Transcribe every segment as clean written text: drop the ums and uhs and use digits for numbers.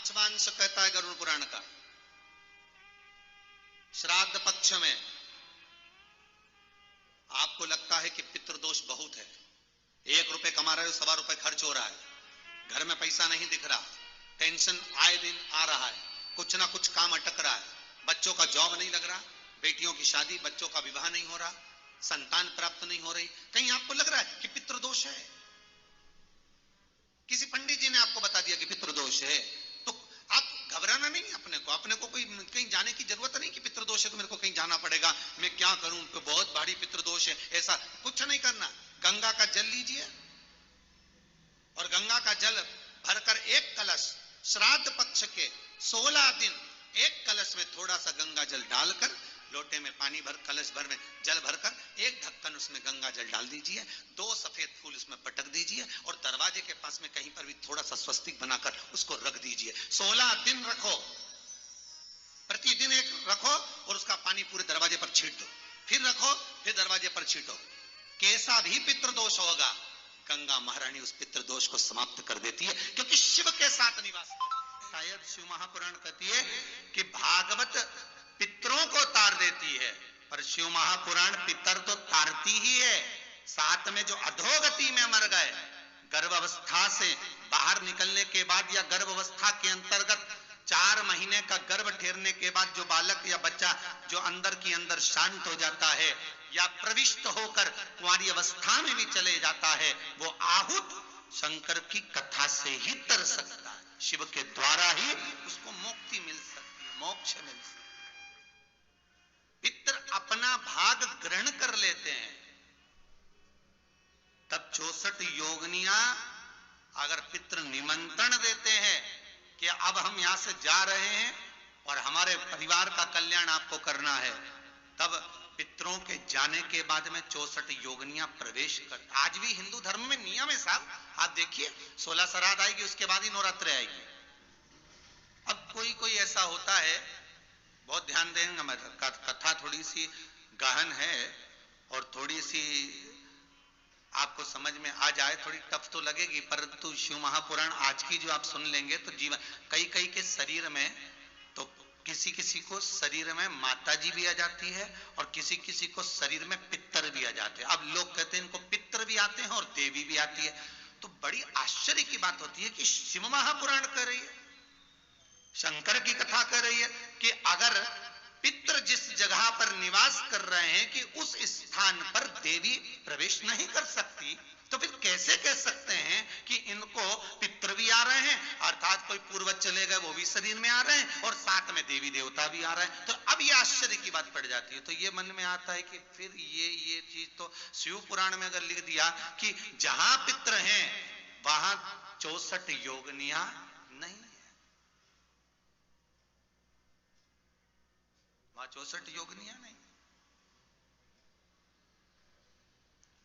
पांचवा अंश कहता है गरुड़ पुराण का, श्राद्ध पक्ष में आपको लगता है कि पितृदोष बहुत है, 1 रुपए कमा रहे हो, 1.25 रुपए खर्च हो रहा है, घर में पैसा नहीं दिख रहा, टेंशन आए दिन आ रहा है, कुछ ना कुछ काम अटक रहा है, बच्चों का जॉब नहीं लग रहा, बेटियों की शादी, बच्चों का विवाह नहीं हो रहा, संतान प्राप्त नहीं हो रही, कहीं आपको लग रहा है कि पितृदोष है? किसी पंडित जी ने आपको बता दिया कि पितृदोष है, तो आप घबराना नहीं, अपने को कोई कहीं जाने की जरूरत नहीं कि पितृदोष है तो मेरे को कहीं जाना पड़ेगा, मैं क्या करूं, तो बहुत भारी पितृदोष है, ऐसा कुछ नहीं करना। गंगा का जल लीजिए और गंगा का जल भरकर 1 कलश, श्राद्ध पक्ष के 16 दिन 1 कलश में थोड़ा सा गंगा जल डालकर, लोटे में पानी भर, कलश भर में जल भरकर 1 ढक्कन उसमें गंगा जल डाल दीजिए, 2 सफेद फूल उसमें पटक दीजिए और दरवाजे के पास में कहीं पर भी थोड़ा सा स्वस्तिक बनाकर उसको रख दीजिए। 16 दिन रखो, प्रतिदिन 1 रखो और उसका पानी पूरे दरवाजे पर छीट दो, फिर रखो, फिर दरवाजे पर छीटो। कैसा भी पितृदोष होगा, गंगा महारानी उस पितृदोष को समाप्त कर देती है, क्योंकि शिव के साथ निवास करती है। शायद शिव महापुराण कहती है कि भागवत पितरों को तार देती है, पर शिव महापुराण पितर तो तारती ही है। साथ में जो अधोगति में मर गए, गर्भावस्था से बाहर निकलने के बाद या गर्भावस्था के अंतर्गत 4 महीने का गर्भ ठहरने के बाद जो बालक या बच्चा जो अंदर की अंदर शांत हो जाता है या प्रविष्ट होकर कुंवारी अवस्था में भी चले जाता है, वो आहुत शंकर की कथा से ही तर सकता है, शिव के द्वारा ही उसको मुक्ति मिल सकती है, मोक्ष मिल सकती है। पितर अपना भाग ग्रहण कर लेते हैं, तब 64 योगिनियां अगर पितर निमंत्रण देते हैं कि अब हम यहां से जा रहे हैं और हमारे परिवार का कल्याण आपको करना है, तब पितरों के जाने के बाद में 64 योगिनियां प्रवेश कर। आज भी हिंदू धर्म में नियम है साहब, आप देखिए 16 श्राद्ध आएगी, उसके बाद ही नवरात्र आएगी। अब कोई ऐसा होता है, बहुत ध्यान देंगे, कथा थोड़ी सी गहन है और थोड़ी सी आपको समझ में आ जाए, थोड़ी टफ तो लगेगी, परंतु शिव महापुराण आज की जो आप सुन लेंगे तो जीवन कई के शरीर में, तो किसी को शरीर में माता जी भी आ जाती है और किसी को शरीर में पितर भी आ जाते हैं। अब लोग कहते हैं इनको पितर भी आते हैं और देवी भी आती है, तो बड़ी आश्चर्य की बात होती है कि शिव महापुराण कह रही है, शंकर की कथा कह रही है कि अगर पितर जिस जगह पर निवास कर रहे हैं कि उस स्थान पर देवी प्रवेश नहीं कर सकती, तो फिर कैसे कह सकते हैं कि इनको पितर भी आ रहे हैं, अर्थात कोई पूर्वज चले गए वो भी शरीर में आ रहे हैं और साथ में देवी देवता भी आ रहे हैं। तो अब ये आश्चर्य की बात पड़ जाती है। तो ये मन में आता है कि फिर ये चीज तो शिव पुराण में अगर लिख दिया कि जहां पितर हैं वहां 64 योगिनियां नहीं है, वहां 64 योगिनियां नहीं,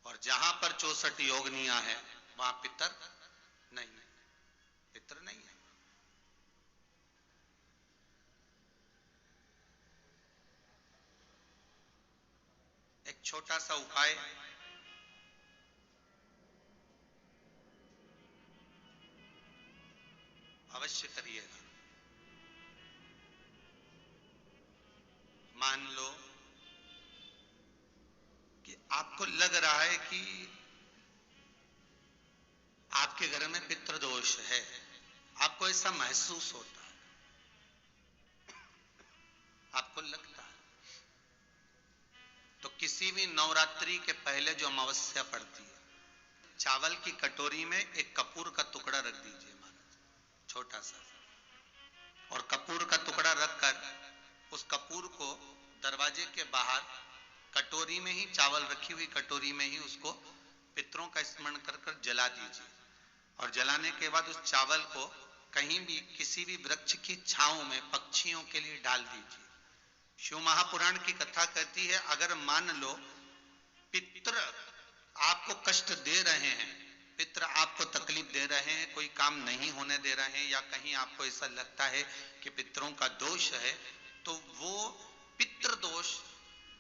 और जहां पर 64 योगिनियां है वहां पितर नहीं है, पितर नहीं है। एक छोटा सा उपाय, अवश्य करिएगा। मान लो कि आपको लग रहा है कि आपके घर में पितृदोष है, आपको ऐसा महसूस होता है, आपको लगता है, तो किसी भी नवरात्रि के पहले जो अमावस्या पड़ती है, चावल की कटोरी में एक कपूर का टुकड़ा रख दीजिए महाराज, छोटा सा, और कपूर का टुकड़ा रखकर उस कपूर को दरवाजे के बाहर कटोरी में ही, चावल रखी हुई कटोरी में ही उसको पितरों का स्मरण कर कर जला दीजिए, और जलाने के बाद उस चावल को कहीं भी किसी भी वृक्ष की छांव में पक्षियों के लिए डाल दीजिए। शिव महापुराण की कथा कहती है अगर मान लो पितर आपको कष्ट दे रहे हैं, पितर आपको तकलीफ दे रहे हैं, कोई काम नहीं होने दे रहे हैं, या कहीं आपको ऐसा लगता है कि पितरों का दोष है, तो वो पितृ दोष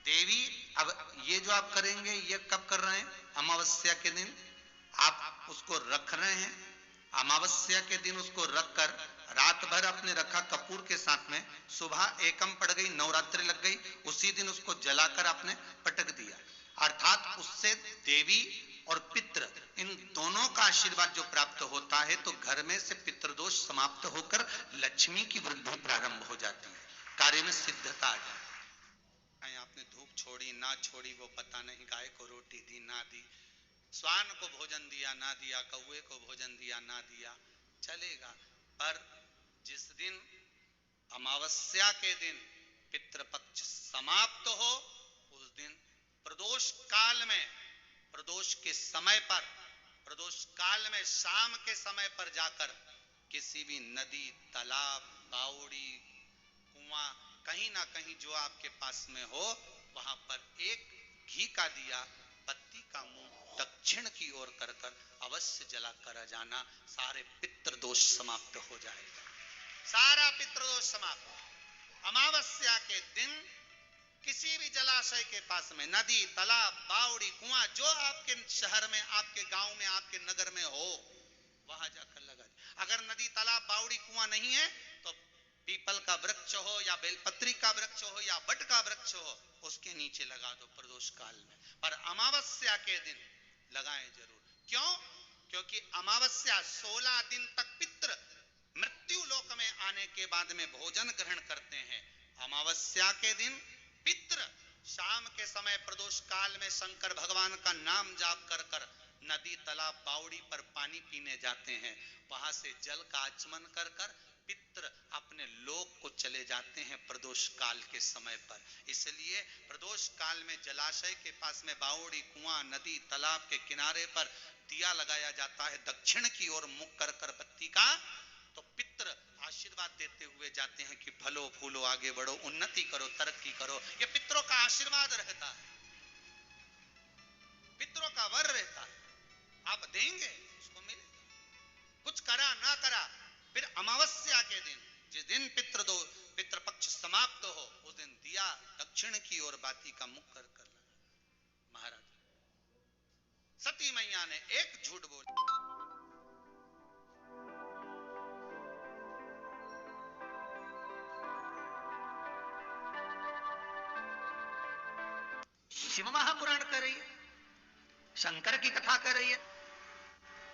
देवी, अब ये जो आप करेंगे ये कब कर रहे हैं? अमावस्या के दिन आप उसको रख रहे हैं, अमावस्या के दिन उसको रखकर रात भर भर आपने रखा कपूर के साथ में, सुबह एकम पड़ गई, नवरात्रि लग गई, उसी दिन उसको जलाकर आपने पटक दिया। अर्थात उससे देवी और पितृ इन दोनों का आशीर्वाद जो प्राप्त होता है, तो घर में से पितृदोष समाप्त होकर लक्ष्मी की वृद्धि प्रारंभ हो जाती है, कार्य में सिद्धता आ जाती है। आपने धूप छोड़ी ना छोड़ी वो पता नहीं, गाय को रोटी दी ना दी, स्वान को भोजन दिया ना दिया, कौवे को भोजन दिया ना दिया, चलेगा। पर जिस दिन अमावस्या के दिन पितृपक्ष समाप्त हो, उस दिन प्रदोष काल में, प्रदोष के समय पर, प्रदोष काल में शाम के समय पर जाकर किसी भी नदी, तालाब, बावड़ी, कुआं, कहीं ना कहीं जो आपके पास में हो, वहां पर एक घी का दिया, बत्ती का मुंह दक्षिण की ओर कर कर अवश्य जला कर जाना, सारे पितृदोष समाप्त हो जाएगा, सारा पितृदोष समाप्त। अमावस्या के दिन किसी भी जलाशय के पास में, नदी, तालाब, बावड़ी, कुआं, जो आपके शहर में, आपके गांव में, आपके नगर में हो, वहां जाकर लगा दे। अगर नदी, तालाब, बावड़ी, कुआं नहीं है तो पीपल का वृक्ष हो या बेलपत्री का वृक्ष हो या वट का वृक्ष हो, उसके नीचे लगा दो प्रदोष काल में। पर अमावस्या के दिन लगाएं जरूर। क्यों? क्योंकि अमावस्या 16 दिन तक पितृ मृत्यु लोक में आने के बाद में भोजन ग्रहण करते हैं। अमावस्या के दिन पितृ शाम के समय प्रदोष काल में शंकर भगवान का नाम जाप कर कर नदी, तालाब, बावड़ी पर पानी पीने जाते हैं, वहां से जल का आचमन कर कर पितृ अपने लोक को चले जाते हैं प्रदोष काल के समय पर। इसलिए प्रदोष काल में जलाशय के पास में, बावड़ी, कुआं, नदी, तालाब के किनारे पर दिया लगाया जाता है, दक्षिण की ओर मुख कर कर बत्ती का, तो पितृ आशीर्वाद देते हुए जाते हैं कि फलो फूलो, आगे बढ़ो, उन्नति करो, तरक्की करो। ये पितरों का आशीर्वाद रहता है, पितरों का वर रहता है। आप देंगे उसको मिलेगा, कुछ करा ना करा। फिर अमावस्या के दिन, जिस दिन पितृपक्ष समाप्त हो, उस दिन दिया दक्षिण की ओर बाती का मुख कर कर लगा। महाराज सती मैया ने एक झूठ बोला, शिव महापुराण कर रही है, शंकर की कथा कर रही है।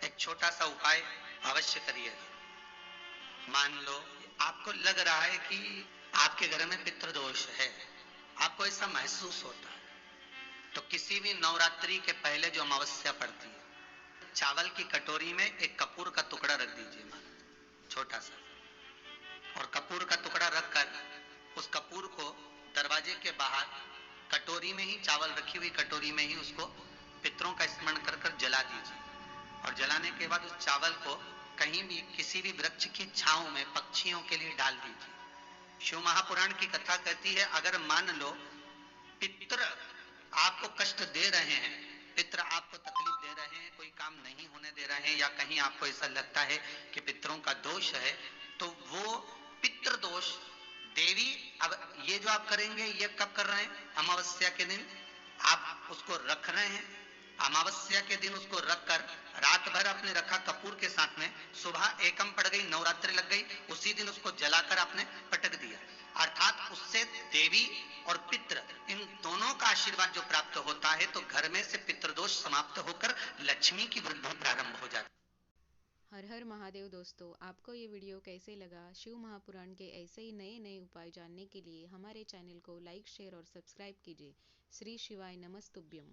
एक छोटा सा उपाय अवश्य करिएगा। मान लो आपको लग रहा है कि आपके घर में पितृदोष है, आपको ऐसा महसूस होता है, तो किसी भी नवरात्रि के पहले जो अमावस्या पड़ती है, चावल की कटोरी में एक कपूर का टुकड़ा रख दीजिए, मान छोटा सा, और कपूर का टुकड़ा रखकर उस कपूर को दरवाजे के बाहर कटोरी में ही, चावल रखी हुई कटोरी में ही उसको पितरों का स्मरण कर कर जला दीजिए। और जलाने के बाद उस चावल को कहीं भी किसी भी वृक्ष की छांव में पक्षियों के लिए डाल दीजिए। शिव महापुराण की कथा कहती है, अगर मान लो पितर आपको कष्ट दे रहे हैं, पितर आपको तकलीफ दे रहे हैं, कोई काम नहीं होने दे रहे हैं, या कहीं आपको ऐसा लगता है कि पितरों का दोष है, तो वो पितृ दोष देवी, अब ये जो आप करेंगे, ये कब कर रहे हैं? अमावस्या के दिन आप उसको रख रहे हैं। अमावस्या के दिन उसको रखकर रात भर आपने रखा कपूर के साथ में, सुबह एकम पड़ गई, नवरात्रि लग गई, उसी दिन उसको जलाकर आपने पटक दिया। अर्थात उससे देवी और पितृ इन दोनों का आशीर्वाद जो प्राप्त होता है, तो घर में से पितृदोष समाप्त होकर लक्ष्मी की वृद्धि प्रारंभ हो जाती है। हर हर महादेव। दोस्तों, आपको ये वीडियो कैसे लगा? शिव महापुराण के ऐसे ही नए नए उपाय जानने के लिए हमारे चैनल को लाइक, शेयर और सब्सक्राइब कीजिए। श्री शिवाय नमस्तुभ्यम।